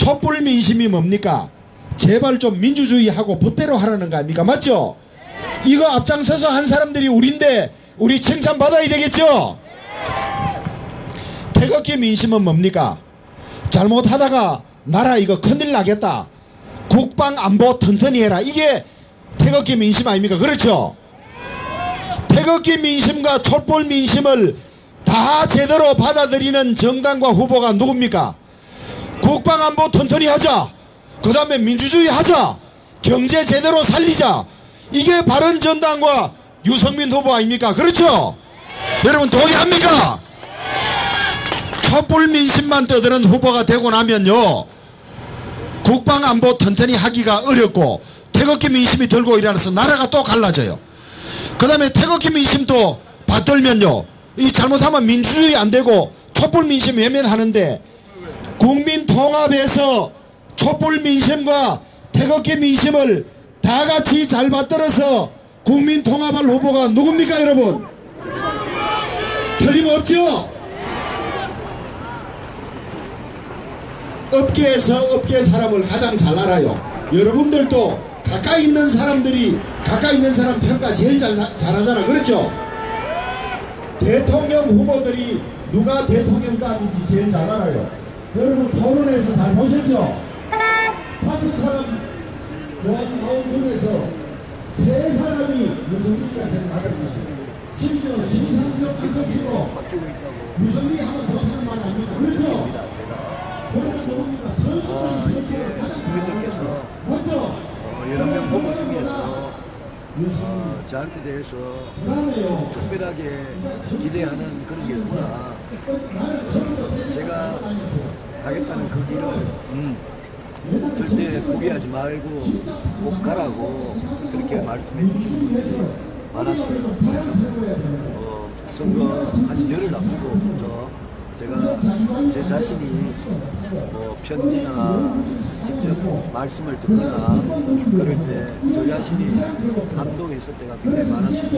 촛불 민심이 뭡니까? 제발 좀 민주주의하고 법대로 하라는 거 아닙니까? 맞죠? 이거 앞장서서 한 사람들이 우린데 우리 칭찬받아야 되겠죠? 태극기 민심은 뭡니까? 잘못하다가 나라 이거 큰일 나겠다. 국방 안보 튼튼히 해라. 이게 태극기 민심 아닙니까? 그렇죠? 태극기 민심과 촛불 민심을 다 제대로 받아들이는 정당과 후보가 누굽니까? 국방 안보 튼튼히 하자. 그 다음에 민주주의 하자. 경제 제대로 살리자. 이게 바른정당과 유승민 후보 아닙니까? 그렇죠? 여러분 동의합니까? 촛불 민심만 떠드는 후보가 되고 나면요, 국방 안보 튼튼히 하기가 어렵고 태극기 민심이 들고 일어나서 나라가 또 갈라져요. 그 다음에 태극기 민심도 받들면요, 이 잘못하면 민주주의 안 되고 촛불 민심 외면하는데, 국민 통합해서 촛불 민심과 태극기 민심을 다 같이 잘 받들어서 국민 통합할 후보가 누굽니까 여러분? 틀림없죠? 업계에서 업계 사람을 가장 잘 알아요. 여러분들도 가까이 있는 사람들이 가까이 있는 사람 평가 제일 잘하잖아. 그렇죠? 대통령 후보들이 누가 대통령감인지 제일 잘 알아요. 여러분 토론에서 잘 보셨죠? 5사람 나온 중에서 3사람이 유승민씨가 제일 잘합니다. 심지어 심상정 안철수도 유승민이 하면 좋다는 말 아닙니까? 그렇죠? 국민들께서 여러 명 후보 중에서 저한테 대해서 특별하게 기대하는 그런 게 있구나. 제가 가겠다는 그 길을 절대 포기하지 말고 꼭 가라고 그렇게 말씀해 주시는 분들이 많았어요. 선거 한 열흘 앞두고부터 제가 제 자신이 편지나 직접 말씀을 듣거나 그럴 때 저 자신이 감동했을 때가 굉장히 많았습니다.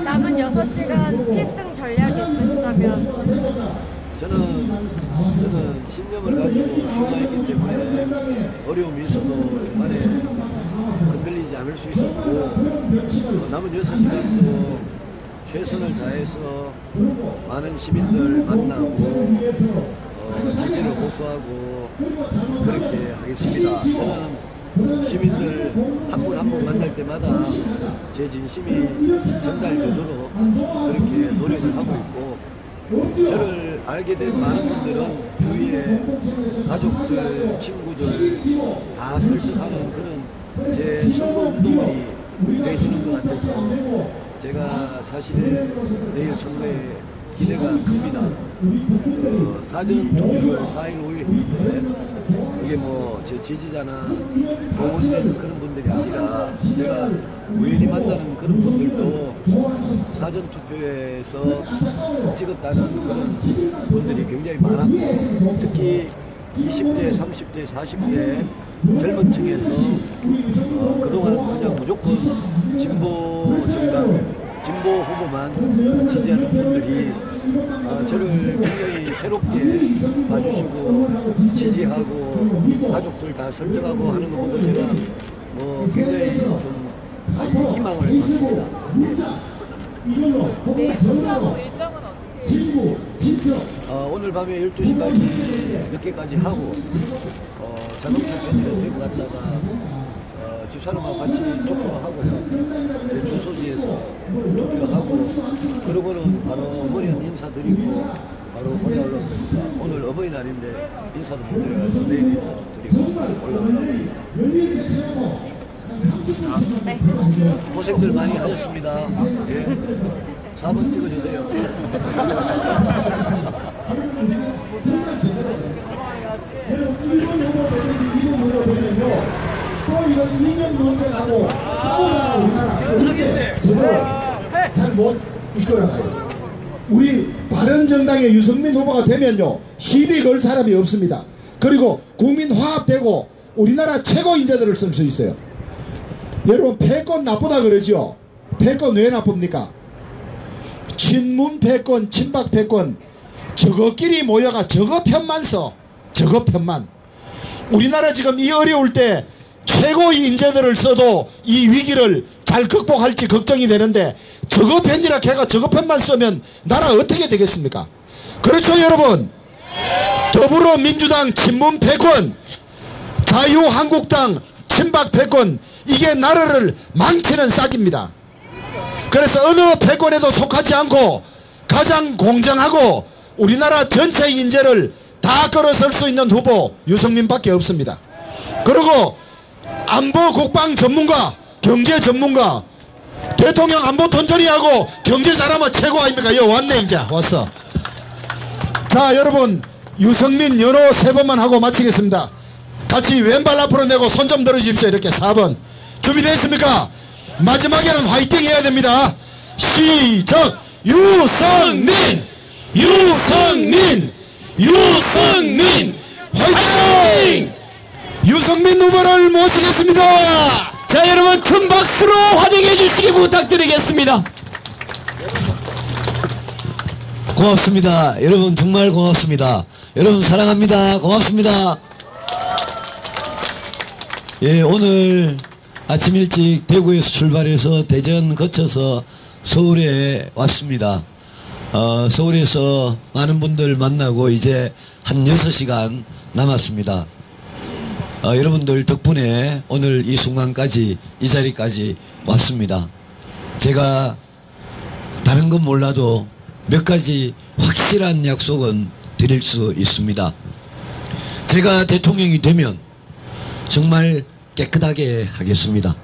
남은 6시간 필승 전략이 있으시다면? 저는 신념을 가지고 출마했기 때문에 어려움이 있어도 중간에 흔들리지 않을 수 있었고, 남은 6시간도 최선을 다해서 많은 시민들 만나고 지지를 호소하고 그렇게 하겠습니다. 저는 시민들 한 분 한 분 만날 때마다 제 진심이 전달되도록 그렇게 노력을 하고 있고, 저를 알게 된 많은 분들은 주위에 가족들, 친구들 다 설득하는 그런 제 선거운동원이 되어주는 것 같아서 제가 사실은 내일 선거에 기대가 큽니다. 사전 투표를 4일 5일 했는데 그게 제 지지자나 동원된 그런 분들이 아니라 제가 우연히 만나는 그런 분들도 사전 투표에서 찍었다는 그런 분들이 굉장히 많았고, 특히 20대, 30대, 40대 젊은 층에서 그동안 그냥 무조건 진보 정당, 진보 후보만 지지하는 분들이 저를 굉장히 새롭게 봐주시고 지지하고 가족들 다 설득하고 하는 거 보고 제가 굉장히 좀 희망을 받습니다. 내일 투표하고 일정은 어떻게? 오늘 밤에 12시까지 늦게까지 하고 자동차 편의를 들고 갔다가 집사람하고 같이 투표하고요. 제 주소지에서 투표하고 그러고는 바로 어머니한테 인사드리고 바로 올라오려고. 오늘 어버이날인데 인사도 못 드려가지고 내일 인사도 드리고 올라오려고. 네. 고생들 많이 하셨습니다. 예. 4번 찍어주세요. 또 이런 이념 논쟁하고 싸우다가 우리나라 제대로 잘 못 이끌어가요. 우리 바른정당의 유승민 후보가 되면요, 시비 걸 사람이 없습니다. 그리고 국민 화합되고 우리나라 최고 인재들을 쓸 수 있어요. 여러분 패권 나쁘다 그러죠? 패권 왜 나쁩니까? 친문 패권, 친박 패권 저거끼리 모여가 저거 편만 써. 저거 편만. 우리나라 지금 이 어려울 때 최고의 인재들을 써도 이 위기를 잘 극복할지 걱정이 되는데 저거 편이라 걔가 저거 편만 쓰면 나라 어떻게 되겠습니까? 그렇죠 여러분? 더불어민주당 친문 패권, 자유한국당 친박 패권, 이게 나라를 망치는 싹입니다. 그래서 어느 패권에도 속하지 않고 가장 공정하고 우리나라 전체 인재를 다 끌어설 수 있는 후보 유승민밖에 없습니다. 그리고 안보 국방 전문가, 경제 전문가, 대통령 안보 턴터리하고 경제 잘하면 최고 아닙니까? 여기 왔네. 이제 왔어. 자 여러분, 유승민 연호 3번만 하고 마치겠습니다. 같이 왼발 앞으로 내고 손 좀 들어주십시오. 이렇게 4번 준비되었습니까? 마지막에는 화이팅 해야 됩니다. 시작. 유승민, 유승민, 유승민 화이팅! 유승민 후보를 모시겠습니다. 자, 여러분 큰 박수로 환영해 주시기 부탁드리겠습니다. 고맙습니다. 여러분 정말 고맙습니다. 여러분 사랑합니다. 고맙습니다. 예, 오늘 아침 일찍 대구에서 출발해서 대전 거쳐서 서울에 왔습니다. 서울에서 많은 분들 만나고 이제 한 6시간 남았습니다. 여러분들 덕분에 오늘 이 순간까지, 이 자리까지 왔습니다. 제가 다른 건 몰라도 몇 가지 확실한 약속은 드릴 수 있습니다. 제가 대통령이 되면 정말 깨끗하게 하겠습니다.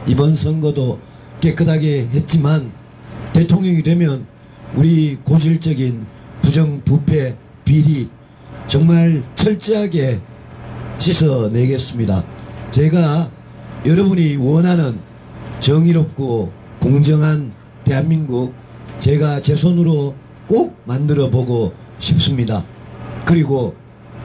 이번 선거도 깨끗하게 했지만 대통령이 되면 우리 고질적인 부정부패 비리 정말 철저하게 씻어내겠습니다. 제가 여러분이 원하는 정의롭고 공정한 대한민국 제가 제 손으로 꼭 만들어 보고 싶습니다. 그리고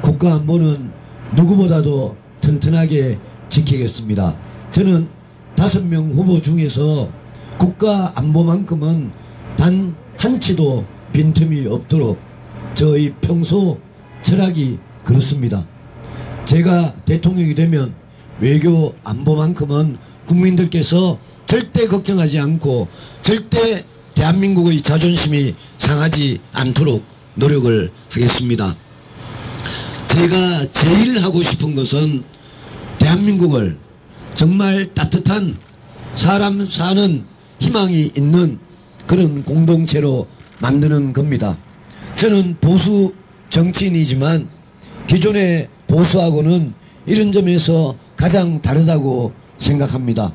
국가안보는 누구보다도 튼튼하게 지키겠습니다. 저는 5명 후보 중에서 국가안보만큼은 단 한치도 빈틈이 없도록 저희 평소 철학이 그렇습니다. 제가 대통령이 되면 외교 안보만큼은 국민들께서 절대 걱정하지 않고 절대 대한민국의 자존심이 상하지 않도록 노력을 하겠습니다. 제가 제일 하고 싶은 것은 대한민국을 정말 따뜻한 사람 사는 희망이 있는 그런 공동체로 만드는 겁니다. 저는 보수 정치인이지만 기존의 보수하고는 이런 점에서 가장 다르다고 생각합니다.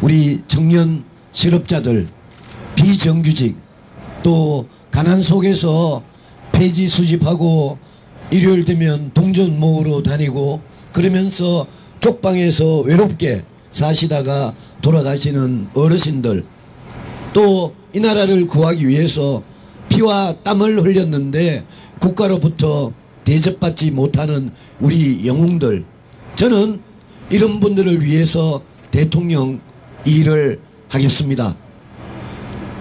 우리 청년 실업자들, 비정규직, 또 가난 속에서 폐지 수집하고 일요일 되면 동전 모으러 다니고 그러면서 쪽방에서 외롭게 사시다가 돌아가시는 어르신들, 또 이 나라를 구하기 위해서 피와 땀을 흘렸는데 국가로부터 대접받지 못하는 우리 영웅들, 저는 이런 분들을 위해서 대통령 일을 하겠습니다.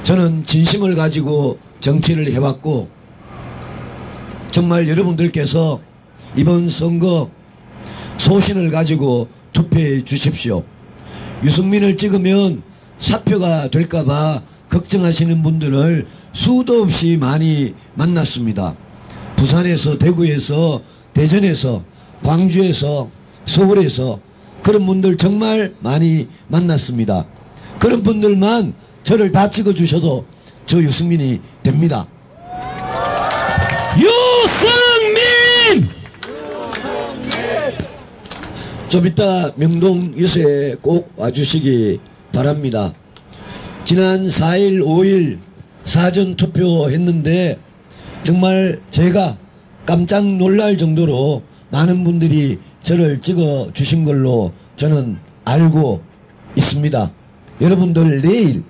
저는 진심을 가지고 정치를 해왔고 정말 여러분들께서 이번 선거 소신을 가지고 투표해 주십시오. 유승민을 찍으면 사표가 될까봐 걱정하시는 분들을 수도 없이 많이 만났습니다. 부산에서, 대구에서, 대전에서, 광주에서, 서울에서 그런 분들 정말 많이 만났습니다. 그런 분들만 저를 다 찍어주셔도 저 유승민이 됩니다. 유승민! 좀 이따 명동 유세에 꼭 와주시기 바랍니다. 지난 4일, 5일 사전 투표했는데 정말 제가 깜짝 놀랄 정도로 많은 분들이 저를 찍어 주신 걸로 저는 알고 있습니다. 여러분들 내일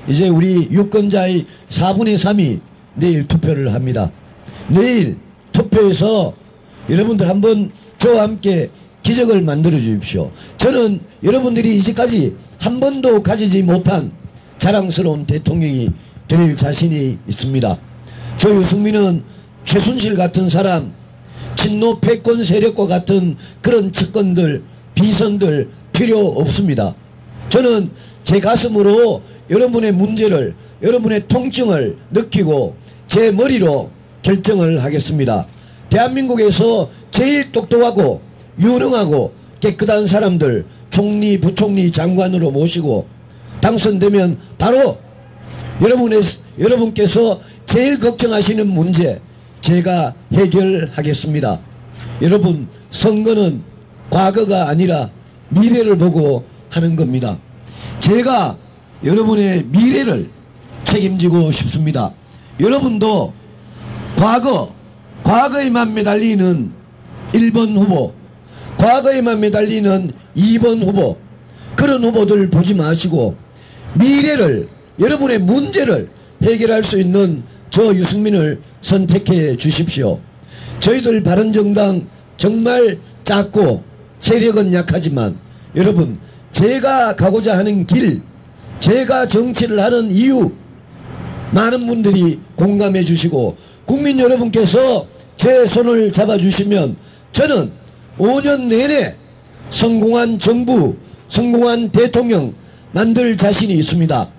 이제 우리 유권자의 4분의 3이 내일 투표를 합니다. 내일 투표해서 여러분들 한번 저와 함께 기적을 만들어 주십시오. 저는 여러분들이 이제까지 한 번도 가지지 못한 자랑스러운 대통령이 될 자신이 있습니다. 저 유승민은 최순실 같은 사람, 친노 패권 세력과 같은 그런 측근들, 비선들 필요 없습니다. 저는 제 가슴으로 여러분의 문제를, 여러분의 통증을 느끼고 제 머리로 결정을 하겠습니다. 대한민국에서 제일 똑똑하고 유능하고 깨끗한 사람들 총리, 부총리, 장관으로 모시고 당선되면 바로 여러분께서 제일 걱정하시는 문제 제가 해결하겠습니다. 여러분, 선거는 과거가 아니라 미래를 보고 하는 겁니다. 제가 여러분의 미래를 책임지고 싶습니다. 여러분도 과거에만 매달리는 1번 후보, 과거에만 매달리는 2번 후보, 그런 후보들 보지 마시고 미래를, 여러분의 문제를 해결할 수 있는 저 유승민을 선택해 주십시오. 저희들 바른정당 정말 작고 세력은 약하지만 여러분, 제가 가고자 하는 길, 제가 정치를 하는 이유 많은 분들이 공감해 주시고 국민 여러분께서 제 손을 잡아주시면 저는 5년 내내 성공한 정부, 성공한 대통령 만들 자신이 있습니다.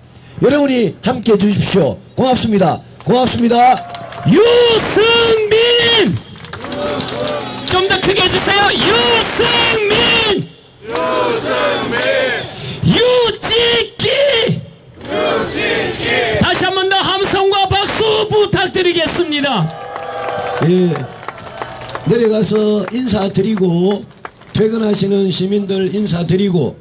여러분이 함께 해주십시오. 고맙습니다. 고맙습니다. 유승민! 좀 더 크게 해주세요. 유승민! 유찍기! 다시 한 번 더 함성과 박수 부탁드리겠습니다. 예, 내려가서 인사드리고 퇴근하시는 시민들 인사드리고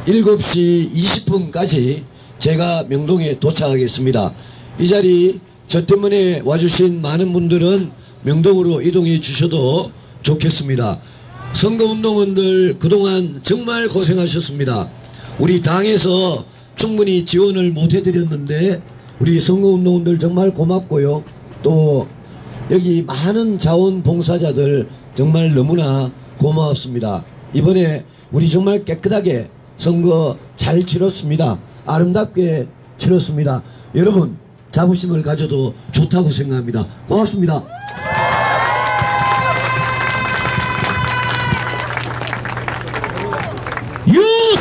7시 20분까지 제가 명동에 도착하겠습니다. 이 자리 저 때문에 와주신 많은 분들은 명동으로 이동해 주셔도 좋겠습니다. 선거운동원들 그동안 정말 고생하셨습니다. 우리 당에서 충분히 지원을 못 해드렸는데 우리 선거운동원들 정말 고맙고요. 또 여기 많은 자원봉사자들 정말 너무나 고마웠습니다. 이번에 우리 정말 깨끗하게 선거 잘 치렀습니다. 아름답게 치렀습니다. 여러분 자부심을 가져도 좋다고 생각합니다. 고맙습니다.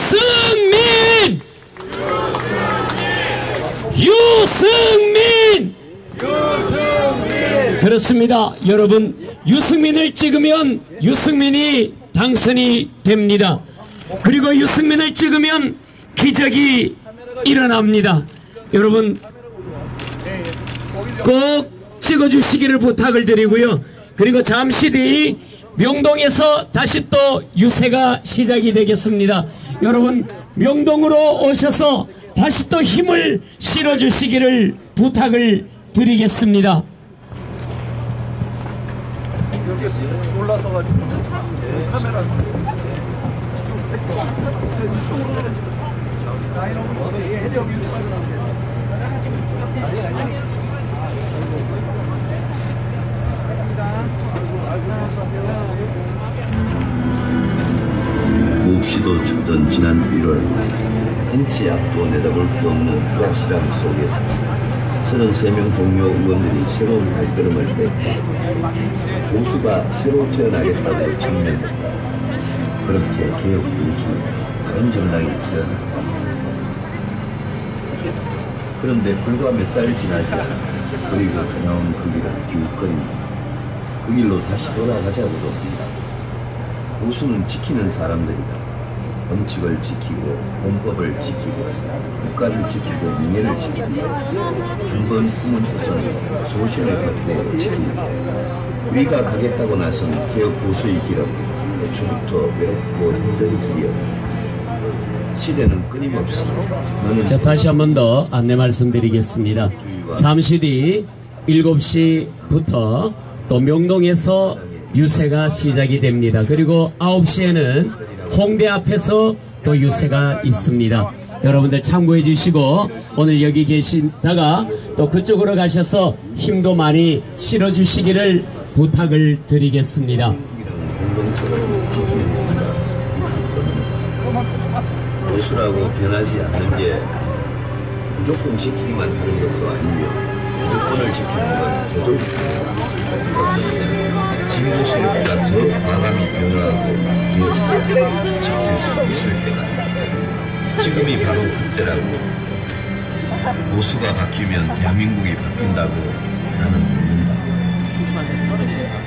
유승민! 유승민! 그렇습니다. 여러분, 유승민을 찍으면 유승민이 당선이 됩니다. 그리고 유승민을 찍으면 기적이 일어납니다. 여러분 꼭 찍어주시기를 부탁을 드리고요. 그리고 잠시 뒤 명동에서 다시 또 유세가 시작이 되겠습니다. 여러분 명동으로 오셔서 다시 또 힘을 실어주시기를 부탁을 드리겠습니다. 올라서가지고 카메라 몹시도 춥던 지난 1월 한치 앞도 내다볼 수 없는 불확실함 속에서 33명 동료 의원들이 새로운 발걸음을 뗐다. 보수가 새로 태어나겠다고 천명했다. 그렇게 개혁 보수는 다른 정당이 태어났다. 그런데 불과 몇 달 지나지 않아 거리가 나온 그 길은 기웃거립니다. 그 길로 다시 돌아가자고도 합니다. 보수는 지키는 사람들이다. 원칙을 지키고 헌법을 지키고 국가를 지키고 민예를 지키고 한번 품은 뜻은 소신을 갖고 지킵니다. 우리가 가겠다고 나선 개혁 보수의 길은 애초부터 외롭고 힘든 길이었다. 시대는 끊임없이 자, 다시 한 번 더 안내 말씀드리겠습니다. 잠시 뒤 7시부터 또 명동에서 유세가 시작이 됩니다. 그리고 9시에는 홍대 앞에서 또 유세가 있습니다. 여러분들 참고해 주시고 오늘 여기 계시다가 또 그쪽으로 가셔서 힘도 많이 실어 주시기를 부탁을 드리겠습니다. 보수라고 변하지 않는 게 무조건 지키기만 하는 것도 아니며 무조건을 지키는 건 되돌리기입니다. 진보 세력보다 더 과감히 변화하고 기업을 지킬 수 있을 때가 지금이 바로 그때라고. 보수가 바뀌면 대한민국이 바뀐다고 나는 믿는다.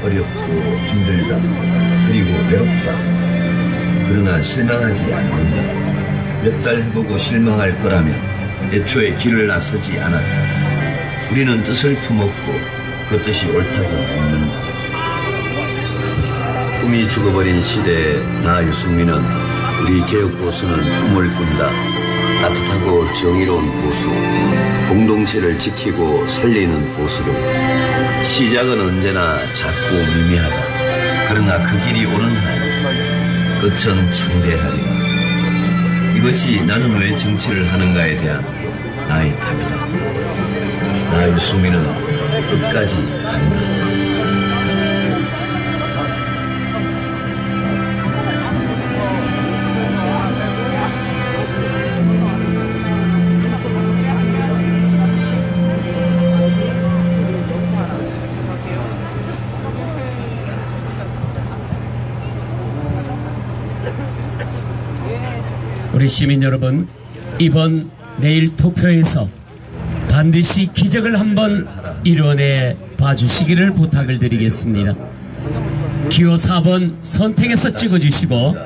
어렵고 힘들다. 그리고 외롭다. 그러나 실망하지 않는다. 몇 달 해보고 실망할 거라면 애초에 길을 나서지 않았다. 우리는 뜻을 품었고 그 뜻이 옳다고 믿는다. 꿈이 죽어버린 시대에 나 유승민은 우리 개혁보수는 꿈을 꾼다. 따뜻하고 정의로운 보수, 공동체를 지키고 살리는 보수로 시작은 언제나 작고 미미하다. 그러나 그 길이 오는 한 끝은 창대하리라. 이것이 나는 왜 정치를 하는가에 대한 나의 답이다. 나 유승민은 끝까지 간다. 우리 시민 여러분, 이번 내일 투표에서 반드시 기적을 한번 이뤄내 봐주시기를 부탁을 드리겠습니다. 기호 4번 선택해서 찍어주시고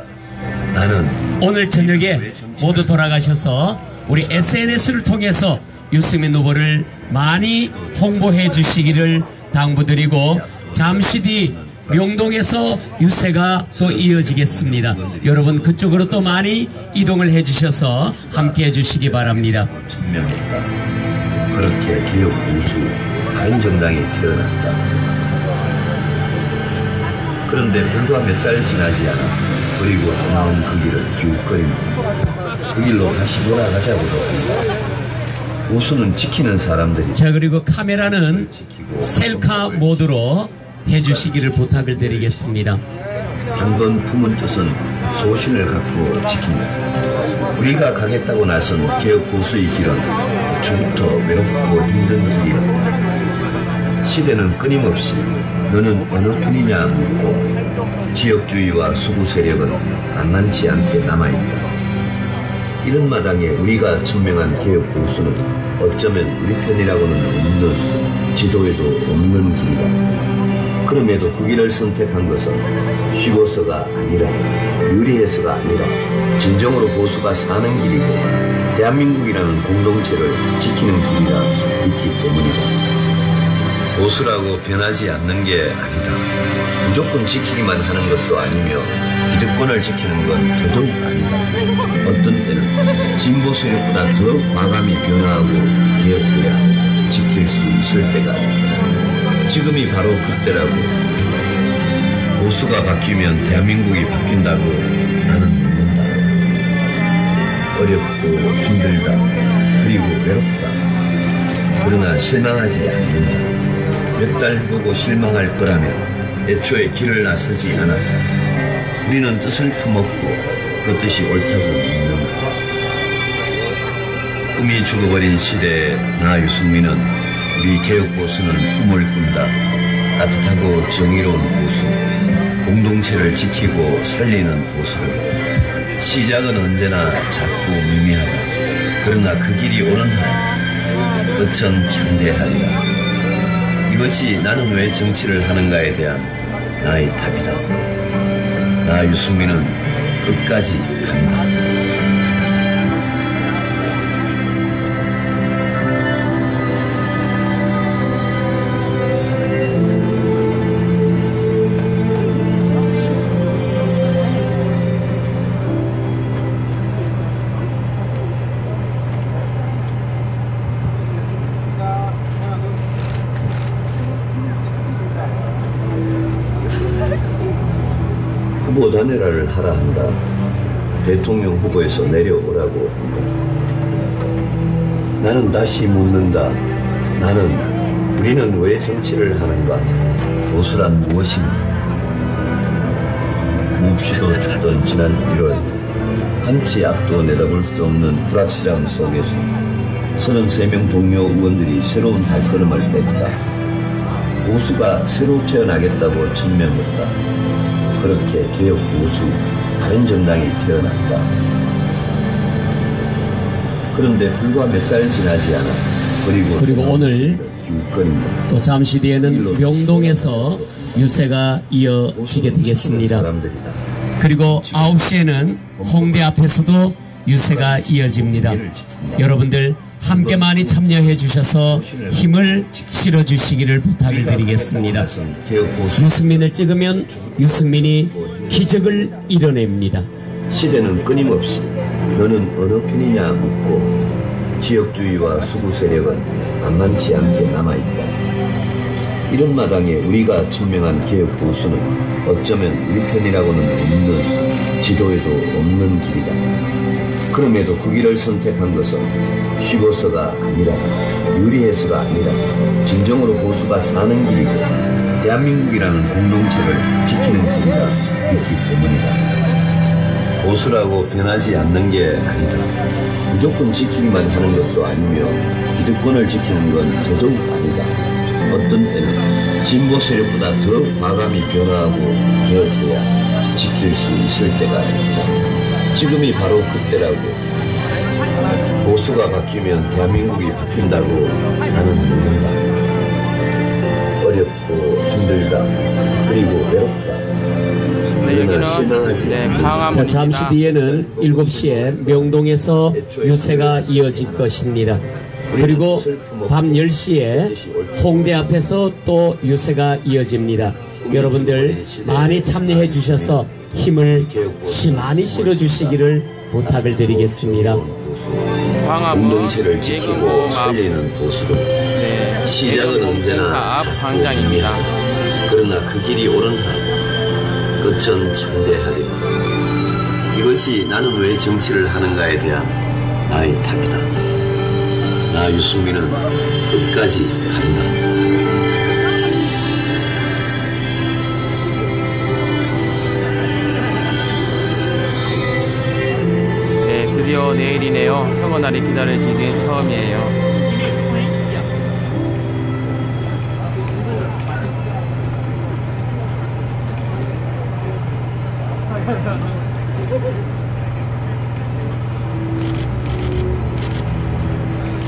나는 오늘 저녁에 모두 돌아가셔서 우리 SNS를 통해서 유승민 후보를 많이 홍보해 주시기를 당부드리고 잠시 뒤 명동에서 유세가 또 이어지겠습니다. 여러분 그쪽으로 또 많이 이동을 해주셔서 함께 해주시기 바랍니다. 천명했다. 그렇게 개혁 보수 바른정당이 태어났다. 그런데 불과 몇 달 지나지 않아 그리고 나온 그 길을 기웃거립니다. 그 길로 다시 돌아가자고도 한다. 보수는 지키는 사람들이. 자, 그리고 카메라는 셀카 모드로 해주시기를 부탁을 드리겠습니다. 한번 품은 뜻은 소신을 갖고 지킨다. 우리가 가겠다고 나선 개혁 보수의 길은 초부터 외롭고 힘든 길이었다. 시대는 끊임없이 너는 어느 편이냐 묻고 지역주의와 수구 세력은 만만치 않게 남아있다. 이런 마당에 우리가 천명한 개혁 보수는 어쩌면 우리 편이라고는 없는, 지도에도 없는 길이다. 그럼에도 그 길을 선택한 것은 쉬워서가 아니라 유리해서가 아니라 진정으로 보수가 사는 길이고 대한민국이라는 공동체를 지키는 길이라 있기 때문이다. 보수라고 변하지 않는 게 아니다. 무조건 지키기만 하는 것도 아니며 기득권을 지키는 건 더더욱 아니다. 어떤 때는 진보 세력보다 더 과감히 변화하고 개혁해야 지킬 수 있을 때가 있다. 지금이 바로 그때라고. 보수가 바뀌면 대한민국이 바뀐다고 나는 믿는다. 어렵고 힘들다. 그리고 외롭다. 그러나 실망하지 않는다. 몇 달 해보고 실망할 거라면 애초에 길을 나서지 않았다. 우리는 뜻을 품었고 그 뜻이 옳다고 믿는다. 꿈이 죽어버린 시대에 나 유승민은 우리 개혁보수는 꿈을 꾼다. 따뜻하고 정의로운 보수, 공동체를 지키고 살리는 보수로 시작은 언제나 작고 미미하다. 그러나 그 길이 오는 한 끝은 창대하리라. 이것이 나는 왜 정치를 하는가에 대한 나의 답이다. 나 유승민은 끝까지 간다. 후보 단일화를 하라 한다. 대통령 후보에서 내려오라고 한다. 나는 다시 묻는다. 우리는 왜 정치를 하는가? 보수란 무엇인가? 몹시도 춥던 지난 1월 한치 앞도 내다볼 수 없는 불확실함 속에서 33명 동료 의원들이 새로운 발걸음을 뗐다. 보수가 새로 태어나겠다고 천명했다. 그렇게 개혁 보수 바른정당이 태어났다. 그런데 불과 몇 달 지나지 않아 그리고 오늘 기웃거립니다. 또 잠시 뒤에는 명동에서 유세가 이어지게 되겠습니다. 그리고 9시에는 홍대 앞에서도 유세가 이어집니다. 여러분들 함께 많이 참여해 주셔서 힘을 실어 주시기를 부탁을 드리겠습니다. 유승민을 찍으면 유승민이 기적을 이뤄냅니다. 시대는 끊임없이 너는 어느 편이냐 묻고 지역주의와 수구 세력은 만만치 않게 남아있다. 이런 마당에 우리가 천명한 개혁 보수는 어쩌면 우리 편이라고는 없는, 지도에도 없는 길이다. 그럼에도 그 길을 선택한 것은 쉬워서가 아니라, 유리해서가 아니라 진정으로 보수가 사는 길이고 대한민국이라는 공동체를 지키는 길이라 믿기 때문이다. 보수라고 변하지 않는 게 아니다. 무조건 지키기만 하는 것도 아니며 기득권을 지키는 건 더더욱 아니다. 어떤 때는 진보 세력보다 더 과감히 변화하고 개혁해야 지킬 수 있을 때가 있다. 지금이 바로 그때라고. 보수가 바뀌면 대한민국이 바뀐다고 나는 믿는다. 어렵고 힘들다. 그리고 외롭다. 자, 잠시 뒤에는 7시에 명동에서 유세가 이어질 것입니다. 그리고 밤 10시에 홍대 앞에서 또 유세가 이어집니다. 여러분들 많이 참여해 주셔서 힘을 많이 실어 주시기를 부탁을 드리겠습니다. 공동체를 지키고 살리는 보수를 시작은 언제나 작고 그러나 그 길이 옳은 한 끝은 장대하리라. 이것이 나는 왜 정치를 하는가에 대한 나의 답이다. 나 유승민은 끝까지 간다. 네, 드디어 내일이네요. 선거날이 기다려지긴 처음이에요.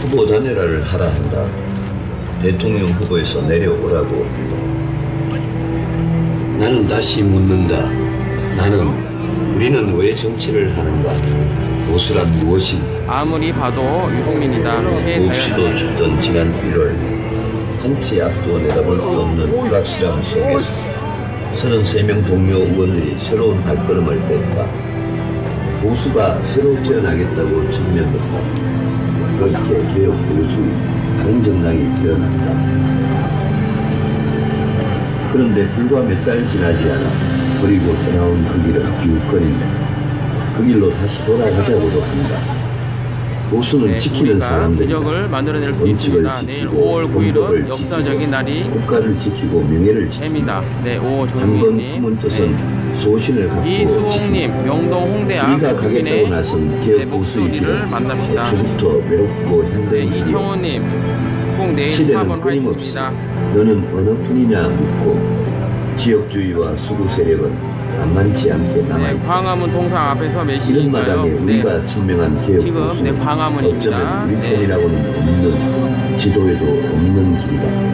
후보 단일화를 하라 한다. 대통령 후보에서 내려오라고. 나는 다시 묻는다. 우리는 왜 정치를 하는가? 보수란 무엇인가? 아무리 봐도 유승민이다. 몹시도 춥던 지난 1월 한치 앞도 내다볼 수 없는 불확실함 속에서 33명 동료 의원들이 새로운 발걸음을 뗐다. 보수가 새로 태어나겠다고 천명했다. 그렇게 개혁 보수 바른정당이 태어났다. 그런데 불과 몇 달 지나지 않아 그리고 떠나온 그 길은 기웃거린다. 그 길로 다시 돌아가자고도 한다. 보수는 지키는 사람들이 기적을 만들어낼 수 있습니다. 내일 5월 9일은 역사적인 날이 국가를 지키고 명예를 지킵니다. 네, 오 한번 품은 뜻은 소신을 갖고 이수홍님, 명동 홍대 앞 우리가 가겠다고 나선 개혁 보수의 길을 만납시다. 애초부터 외롭고 힘든 네, 이청호님, 꼭 내일 시대는 4번 끊임없이 화이팅입니다. 너는 어느 편이냐 묻고 지역주의와 수구 세력은 만만치 않게 네, 남아있다. 광화문 동상 앞에서 몇 이런 마당에 시인가요? 우리가 네, 천명한 개혁 지금 보수는 광화문입니다. 어쩌면 우리 네. 편이라고는 없는, 지도에도 없는 길이다.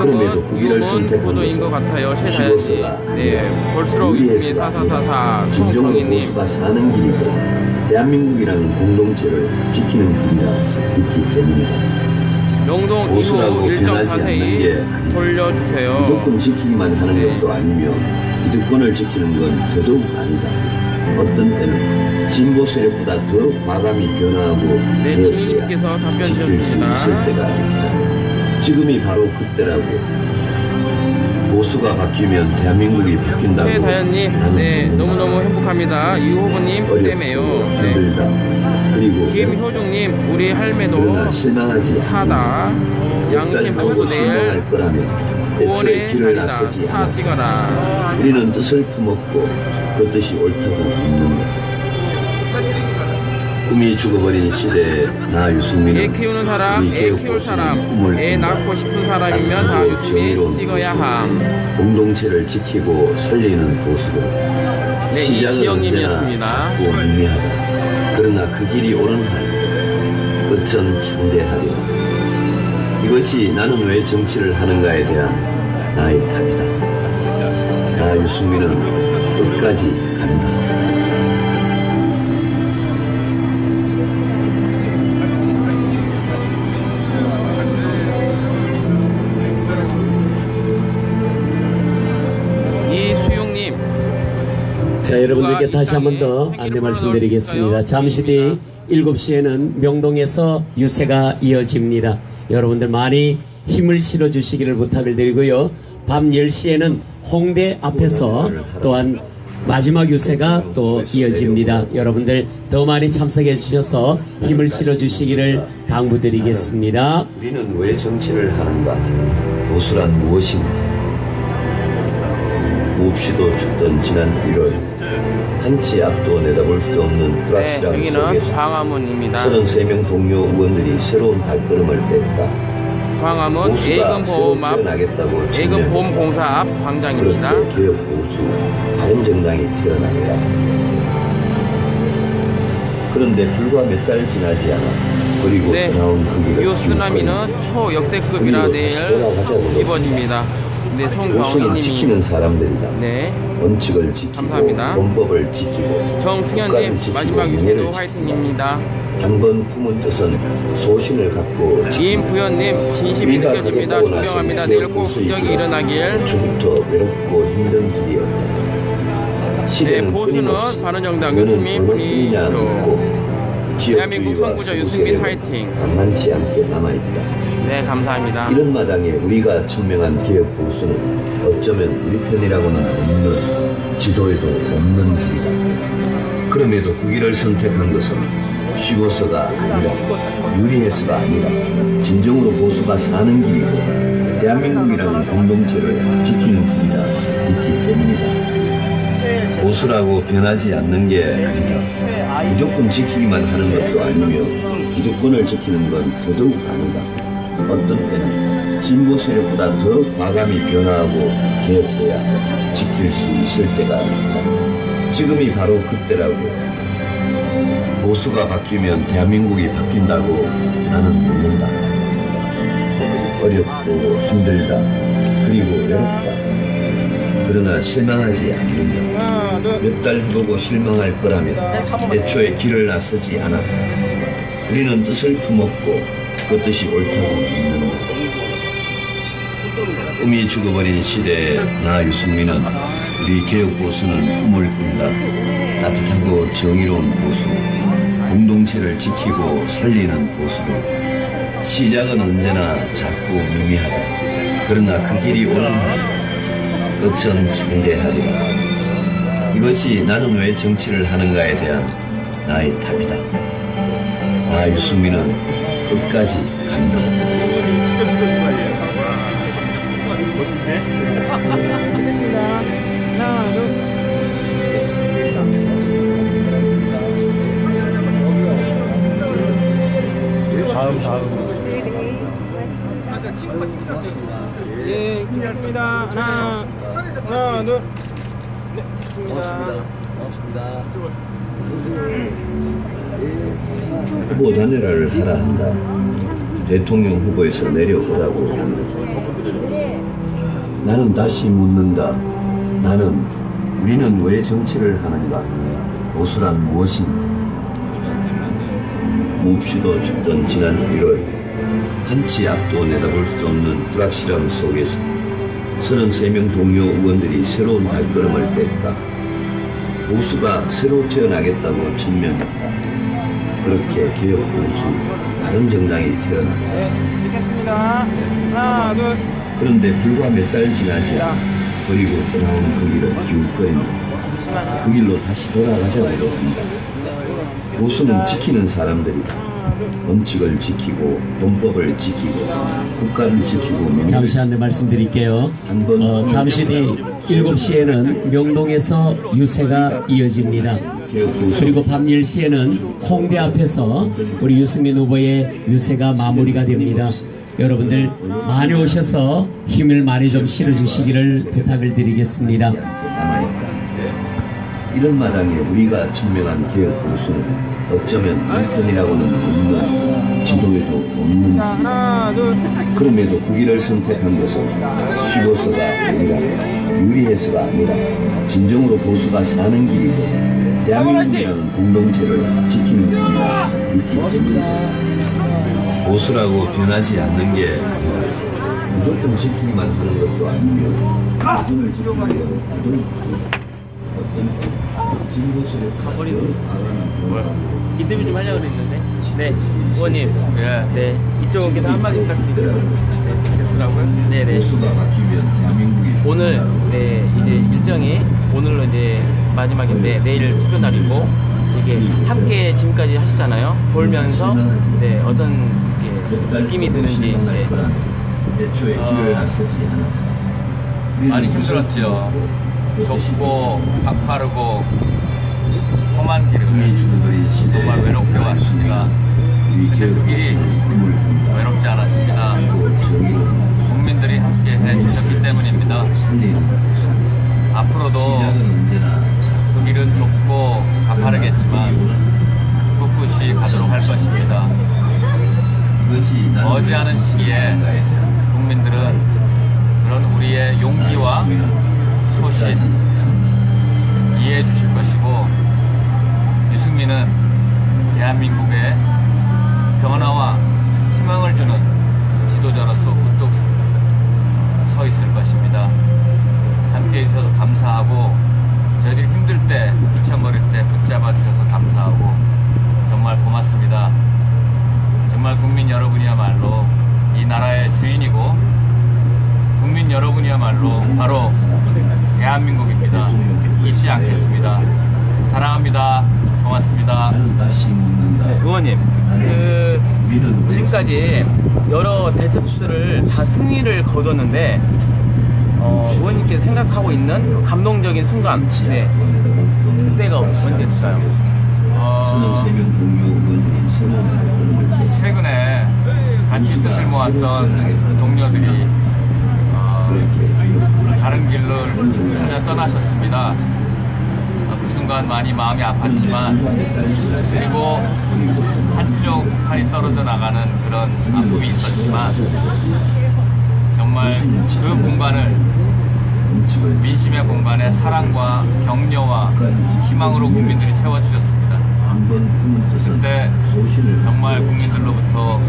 그럼에도 그 길을 선택한 구도인 것 것은 같아요. 쉬워서가 최다현님. 아니라 네, 볼수록 유승민 유리해서가 아니라 4444 진정으로 송성희님. 보수가 사는 길이고 대한민국이라는 공동체를 지키는 길이라 믿기 때문이다. 명동 2호 보수라고 변하지 않는 게 1.4세기 아니다. 돌려주세요. 무조건 지키기만 하는 네. 것도 아니며 기득권을 지키는 건 더더욱 아니다. 어떤 때는 진보 세력보다 더 과감히 변화하고 네, 개혁해야 진희님께서 답변 지킬 수 주셨습니다. 있을 때가 있다. 지금이 바로 그때라고. 보수가 바뀌면 대한민국이 바뀐다고. 최다현님, 나는 네, 믿는다. 너무너무 행복합니다. 이후보님, 때문에요. 어렵고 네. 힘들다. 그리고 김효중님, 우리 할매도 그러나 실망하지 사다. 양심 보수 내일 실망할 거라면 애초에 9월에 길을 다니다. 나서지 사 않아. 찍어라. 우리는 뜻을 품었고 그 뜻이 옳다고 믿는다. 꿈이 죽어버린 시대에 나 유승민은 애 키우는 사람, 우리 애 개혁 키울 사람, 꿈을 애 꾼다. 낳고 싶은 사람이면 다 유승민 찍어야 함. 공동체를 지키고 살리는 보수들. 네, 시작은 언제나 이지영님이었습니다. 작고 미미하다. 그러나 그 길이 옳은 한 끝은 창대하리라. 이것이 나는 왜 정치를 하는가에 대한 나의 답이다. 나 유승민은 끝까지 간다. 이수용님, 자, 여러분들께 다시 한 번 더 안내 말씀드리겠습니다. 잠시 뒤 7시에는 명동에서 유세가 이어집니다. 여러분들 많이 힘을 실어주시기를 부탁을 드리고요. 밤 10시에는 홍대 앞에서 또한 마지막 유세가 또 이어집니다. 여러분들 더 많이 참석해 주셔서 힘을 실어주시기를 당부드리겠습니다. 우리는 왜 정치를 하는가? 보수란 무엇인가? 몹시도 춥던 지난 1월 한치 앞도 내다볼 수 없는 네, 불확실함 여기는 속에서 광화문입니다. 33명 동료 의원들이 새로운 발걸음을 뗐다. 광화문 보수가 새로 예금보험 앞, 태어나겠다고 예금보험공사 앞 광장입니다. 그렇게 개혁 보수 다른 정당이 태어났다. 그런데 불과 몇 달 지나지 않아 그리고 네, 나온 그 길을 이 쓰나미는 초역대급이라 내일 입어집니다. 네, 보수는 송광훈님이 지키는 사람들이다. 네, 원칙을 지키고 감사합니다. 헌법을 지키고 국가를 정승현님 지키고 마지막 명예를 유세도 화이팅입니다. 한 번 품은 뜻은 소신을 갖고 이임부연님 진심이 느껴집니다. 존경합니다. 내일 꼭 기적이 일어나길. 초부터 외롭고 힘든 길이었다. 네, 시대는 보수는 끊임없이 바른정당 너는 유승민 어느 분이냐 분이죠. 묻고 대한민국 지역주의와 선구자 유승민 수구세력은 화이팅. 만만치 않게 남아있다. 네, 감사합니다. 이런 마당에 우리가 천명한 개혁 보수는 어쩌면 우리 편이라고는 없는 지도에도 없는 길이다. 그럼에도 그 길을 선택한 것은 쉬워서가 아니라 유리해서가 아니라 진정으로 보수가 사는 길이고 대한민국이라는 공동체를 지키는 길이라 있기 때문이다. 보수라고 변하지 않는 게 아니다. 무조건 지키기만 하는 것도 아니며 기득권을 지키는 건 더더욱 아니다. 어떤 때는 진보 세력보다 더 과감히 변화하고 개혁해야 지킬 수 있을 때가 있다. 지금이 바로 그때라고. 보수가 바뀌면 대한민국이 바뀐다고 나는 믿는다. 어렵고 힘들다. 그리고 외롭다. 그러나 실망하지 않는다. 몇 달 해보고 실망할 거라면 애초에 길을 나서지 않았다. 우리는 뜻을 품었고 그 뜻이 옳다고 믿는다. 꿈이 죽어버린 시대에 나 유승민은 우리 개혁보수는 꿈을 꾼다. 따뜻하고 정의로운 보수, 공동체를 지키고 살리는 보수로 시작은 언제나 작고 미미하다. 그러나 그 길이 옳은 한 끝은 창대하리라. 이것이 나는 왜 정치를 하는가에 대한 나의 답이다. 나 유승민은 끝까지 간다. 예, 찍겠습니다. 하나, 둘. 네, 후보 단일화를 하라 한다. 대통령 후보에서 내려오라고 한다. 나는 다시 묻는다. 우리는 왜 정치를 하는가? 보수란 무엇인가? 몹시도 춥던 지난 1월 한치 앞도 내다볼 수 없는 불확실함 속에서 33명 동료 의원들이 새로운 발걸음을 뗐다. 보수가 새로 태어나겠다고 천명했다. 그렇게 개혁 보수 다른 정당이 태어났다. 네, 찍겠습니다. 하나, 둘. 그런데 불과 몇 달 지나지 않아 그리고 떠나온 그 길을 기웃거린다. 그 길로 다시 돌아가자고 한다. 보수는 지키는 사람들이다. 원칙을 지키고 헌법을 지키고 국가를 지키고 명예를 잠시 안내 말씀드릴게요. 잠시 뒤 7시에는 명동에서 유세가 이어집니다. 그리고 밤 10시에는 홍대 앞에서 우리 유승민 후보의 유세가 마무리가 됩니다. 여러분들 많이 오셔서 힘을 많이 좀 실어주시기를 부탁을 드리겠습니다. 남아있다. 이런 마당에 우리가 증명한 개혁 보수는 어쩌면 일꾼이라고는 없는 지도에도 없는 길. 그럼에도 그 길을 선택한 것은 쉬워서가 아니라 유리해서가 아니라 진정으로 보수가 사는 길이고 대한민국이라는 공동체를 지키는 길이라 믿기 때문이다. 보수라고 변하지 않는 게 무조건 지키기만 하는 것도 아니며 그분을 지키는 인터뷰 좀 하려고 그랬는데. 네, 의원님. 네, 이쪽에도 한마디 부탁드립니다. 네, 됐으라고요? 네네. 보수가 바뀌면 대한민국이 오늘, 네, 이제 일정이 오늘로 이제 마지막인데 내일 투표 날이고, 이게 함께 지금까지 하셨잖아요. 돌면서, 네, 어떤 느낌이 드는지. 네. 애초에 길을 나서지 않아. 많이 힘들었죠. 좁고 가파르고 험한 길을 정말 외롭게 왔습니다. 그 길이 외롭지 않았습니다. 국민들이 함께 해주셨기 때문입니다. 앞으로도 그 길은 좁고 가파르겠지만 꿋꿋이 가도록 할 것입니다. 머지않은 시기에 국민들은 그런 우리의 용기와 소신 이해해 주실 것이고, 유승민은 대한민국의 변화와 희망을 주는 지도자로서 우뚝 서 있을 것입니다. 함께 해주셔서 감사하고, 저희들이 힘들 때, 비천거릴 때 붙잡아 주셔서 감사하고 정말 고맙습니다. 정말 국민 여러분이야말로 이 나라의 주인이고, 국민 여러분이야말로 바로 대한민국입니다. 잊지 않겠습니다. 사랑합니다. 고맙습니다. 의원님, 지금까지 여러 대첩들을 다 승리를 거뒀는데, 의원님께서 생각하고 있는 감동적인 순간, 네, 그때가 언제였을까요? 최근에 같이 뜻을 모았던 동료들이 다른 길을 찾아 떠나셨습니다. 그 순간 많이 마음이 아팠지만, 그리고 한쪽 팔이 떨어져 나가는 그런 아픔이 있었지만, 정말 그 공간을 민심의 공간에 사랑과 격려와 희망으로 국민들이 채워주셨습니다. 그때 정말 국민들로부터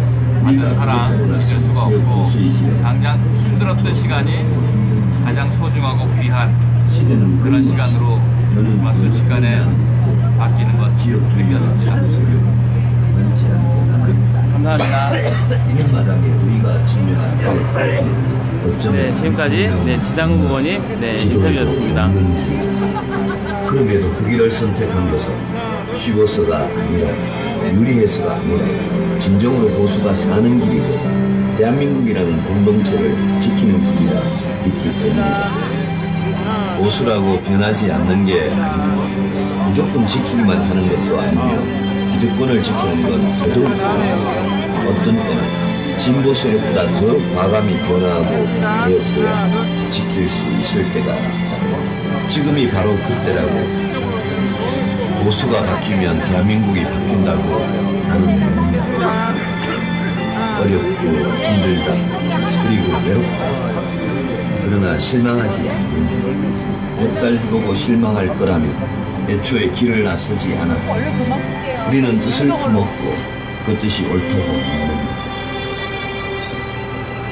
받은 사랑 잊을 수가 없고, 당장 힘들었던 시간이 가장 소중하고 귀한 그런 시간으로 순식간에 바뀌는 것 느꼈습니다. 감사합니다. 네, 지금까지 지상욱 의원님 인터뷰였습니다. 그럼에도 그 길을 선택한 것은 쉬워서가 아니라 유리해서가 아니라 진정으로 보수가 사는 길이고 대한민국이라는 공동체를 지키는 길이라 믿기 때문이다. 보수라고 변하지 않는 게 아니고 무조건 지키기만 하는 것도 아니며 기득권을 지키는 건 더더욱 어떤 때는 진보 세력보다 더 과감히 변화하고 개혁해야 지킬 수 있을 때가 있다. 지금이 바로 그때라고. 보수가 바뀌면 대한민국이 바뀐다고 나는 믿는다. 어렵고 힘들다. 그리고 외롭다. 그러나 실망하지 않는다. 몇 달 해보고 실망할 거라면 애초에 길을 나서지 않았다. 우리는 뜻을 품었고 그 뜻이 옳다고 믿는다.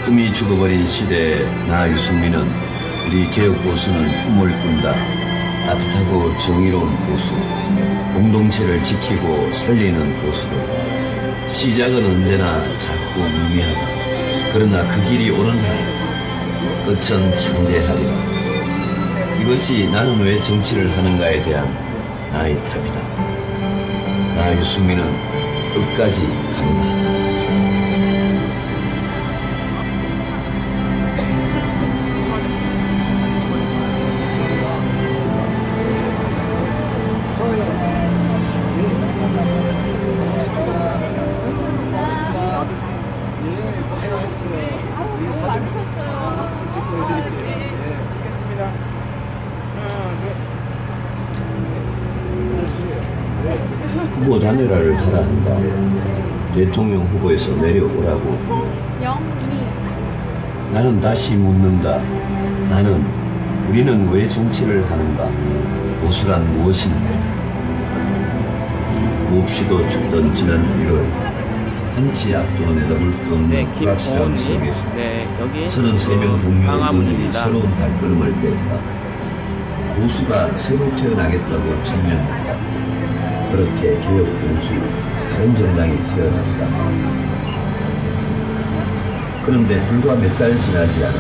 꿈이 죽어버린 시대에 나 유승민은 우리 개혁보수는 꿈을 꾼다. 따뜻하고 정의로운 보수, 공동체를 지키고 살리는 보수로 시작은 언제나 작고 미미하다. 그러나 그 길이 오는 날 끝은 창대하리라. 이것이 나는 왜 정치를 하는가에 대한 나의 답이다. 나 유승민은 끝까지 간다. 후보 단일화를 하라 한다. 대통령 후보에서 내려오라고. 나는 다시 묻는다. 우리는 왜 정치를 하는가? 보수란 무엇인가? 몹시도 춥던 지난 1월 한치 앞도 내다볼 수 없는 불확실함 속에서 33명 동료의 의원이 새로운 발걸음을 뗐다. 보수가 새로 태어나겠다고 천명했다. 그렇게 개혁 보수 다른 정당이 태어났다. 그런데 불과 몇 달 지나지 않아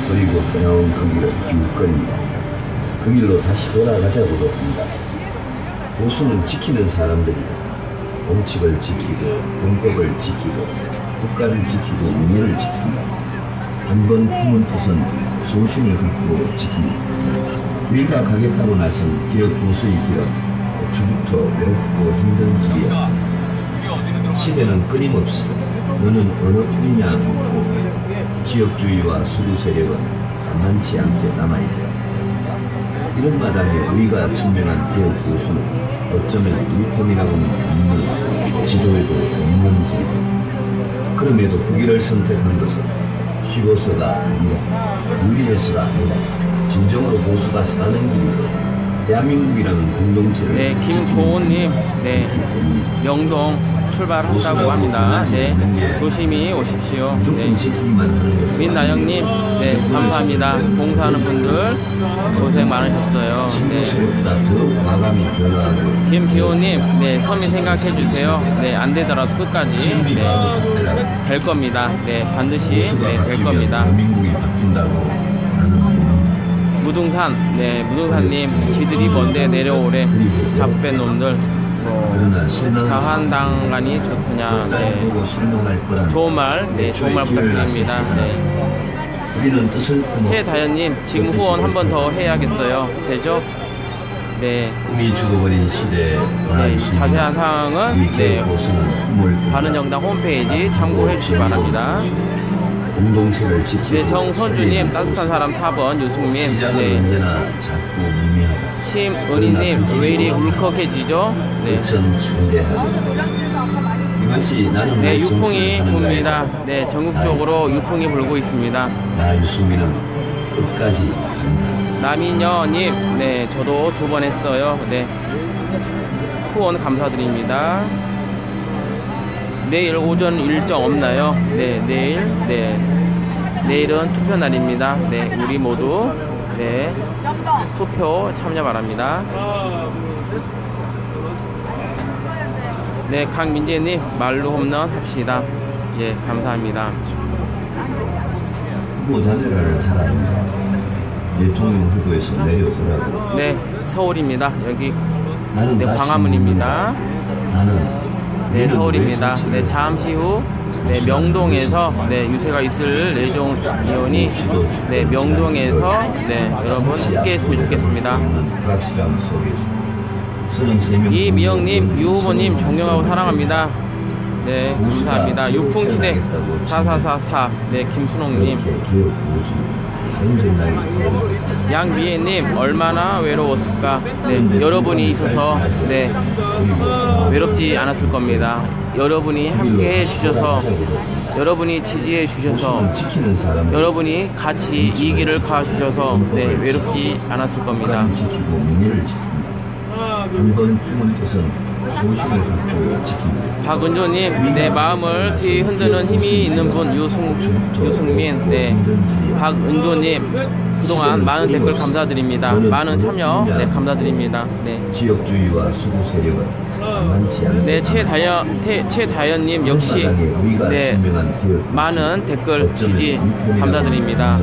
그리고 떠나온 그 길은 기웃거린다. 그 길로 다시 돌아가자고도 한다. 보수는 지키는 사람들이다. 원칙을 지키고 헌법을 지키고 국가를 지키고 민의를 지킨다. 한 번 품은 뜻은 소신을 갖고 지킨다. 우리가 가겠다고 나선 개혁 보수의 길은 애초부터 외롭고 힘든 길이었다. 시대는 끊임없이 너는 어느 편이냐 묻고 지역주의와 수구 세력은 만만치 않게 남아있다. 이런 마당에 우리가 천명한 개혁 보수는 어쩌면 우리 편이라고는 없는 지도에도 없는 길이다. 그럼에도 그 길을 선택한 것은 쉬워서가 아니라 유리해서가 아니라 진정으로 보수가 사는 길이고 대한민국이라는 공동체를 김고은님 명동 출발한다고 합니다. 조심히 오십시오. 민나영님 감사합니다. 봉사하는 분들 고생 많으셨어요. 김기호님 서민 생각해 주세요. 안 되더라도 끝까지 될 겁니다. 반드시 될 겁니다. 무등산님 지들이 뭔데 내려오래. 잡배 놈들 자한당간이 좋더냐. 좋은 말 부탁드립니다. 최다현님 지금 후원 한 번 더 해야겠어요. 되죠? 우리 죽어버린 시대 자세한 사항은 바른정당 홈페이지 참고해 주시기 바랍니다. 공동체를 지키고 정선주님 따뜻한 사람 4번 유승민 언제나 작고 미미하다. 심은희님 왜 이리 울컥해지죠? 천창대하다. 이것이 나는 유풍이 붑니다. 전국적으로 유풍이 불고 있습니다. 나 유승민은 끝까지 간다. 남인여님 저도 2번 했어요. 후원 감사드립니다. 내일 오전 일정 없나요? 내일은 투표 날입니다. 우리 모두 투표 참여 바랍니다. 강민재님 말로 홈런 합시다. 감사합니다. 후보 단일화를 하라입니다. 대통령 후보에서 내려오라고. 서울입니다. 여기 광화문입니다. 서울입니다. 잠시 후 명동에서 유세가 있을 내종 의원이 명동에서 여러분 함께 했으면 좋겠습니다. 이미영님, 유후보님 존경하고 사랑합니다. 감사합니다. 유풍시대 4444 김순홍님, 양미애님 얼마나 외로웠을까. 여러분이 있어서 외롭지 않았을 겁니다. 여러분이 함께 해주셔서, 여러분이 지지해 주셔서, 여러분이 같이 이 길을 가주셔서 외롭지 않았을 겁니다. 박은조님, 내 마음을 뒤흔드는 힘이 있는 분 유승민, 박은조님 그동안 많은 댓글 감사드립니다. 많은 참여 감사드립니다. 지역주의와 수구 세력은 만만치 않게. 최다현님 역시 많은 댓글 지지 감사드립니다.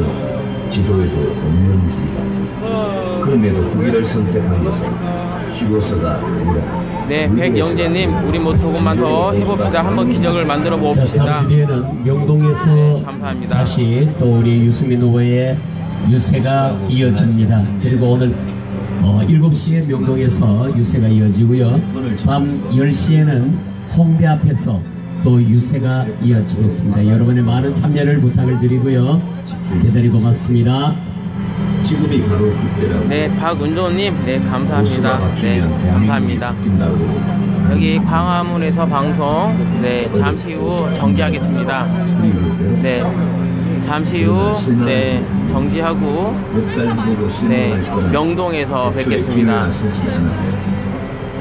지도에도 없는 길이다. 그럼에도 그 길을 선택한 것은 쉬워서가 아니라 네, 백영재님, 우리 뭐 조금만 더 해봅시다. 한번 기적을 만들어 자, 봅시다. 잠시 뒤에는 명동에서 감사합니다. 다시 또 우리 유승민 후보의 유세가 이어집니다. 그리고 오늘 7시에 명동에서 유세가 이어지고요. 밤 10시에는 홍대 앞에서 또 유세가 이어지겠습니다. 여러분의 많은 참여를 부탁을 드리고요. 대단히 고맙습니다. 지금이 바로 그때라고. 네, 박은조님, 네, 감사합니다. 보수가 네, 바뀌면 대한민국이 감사합니다. 바뀐다고. 여기 광화문에서 방송, 네, 잠시 후 정지하겠습니다. 네, 잠시 후, 네, 정지하고, 네, 명동에서 뵙겠습니다.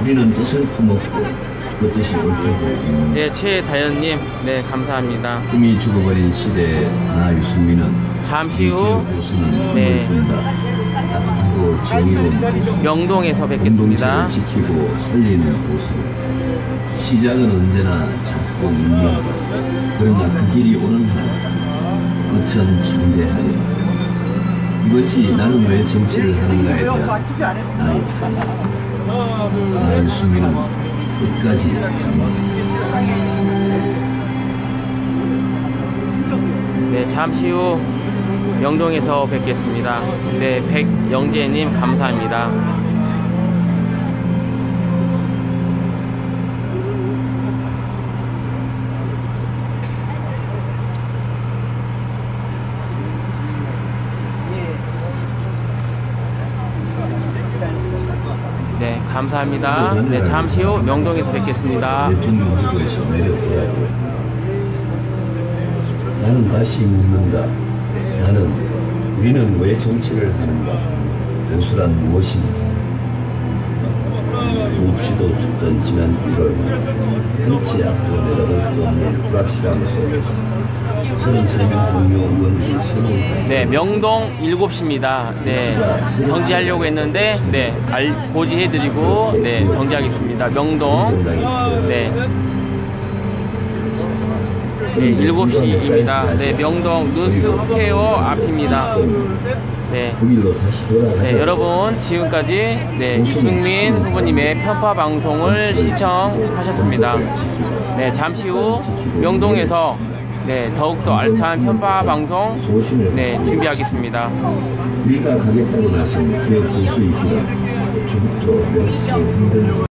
우리는 뜻을 품었고 그 뜻이 옳다고. 네, 최다연님, 네, 감사합니다. 꿈이 죽어버린 시대에 나 유승민은 잠시 후, 네, 따뜻하고 정의로운 보수, 명동에서 뵙겠습니다. 공동체를 지키고 살리는 보수. 시작은 언제나 작고 문명하다. 그러나 그 길이 오는 한 끝은 창대하여. 이것이 나는 왜 정치를 하는가에 대한 나의 답이다. 나 유승민은 끝까지 강화합니다. 네, 잠시 후 명동에서 뵙겠습니다. 네, 백영재님 감사합니다. 네, 감사합니다. 네, 잠시 후 명동에서 뵙겠습니다. 대통령 후보에서 내려보라고. 나는 다시 묻는다. 우리는 왜 정치를 하는가? 보수란 무엇인가? 몹시도 춥던 지난 1월 한치 앞도 내다볼 수 없는 불확실함 속에서 33명 동료 의원들이 선언을 네, 명동 7시입니다. 네, 정지하려고 했는데, 네, 고지해드리고, 네, 정지하겠습니다. 명동, 네, 네, 7시입니다. 네, 명동 누스케어 앞입니다. 네, 네, 여러분 지금까지 네, 유승민 후보님의 편파 방송을 시청하셨습니다. 네, 잠시 후 명동에서 네, 더욱더 알찬 편파 방송 네, 준비하겠습니다. 우리가 가겠다고 나선 기업 보수의 길은 주부터 힘든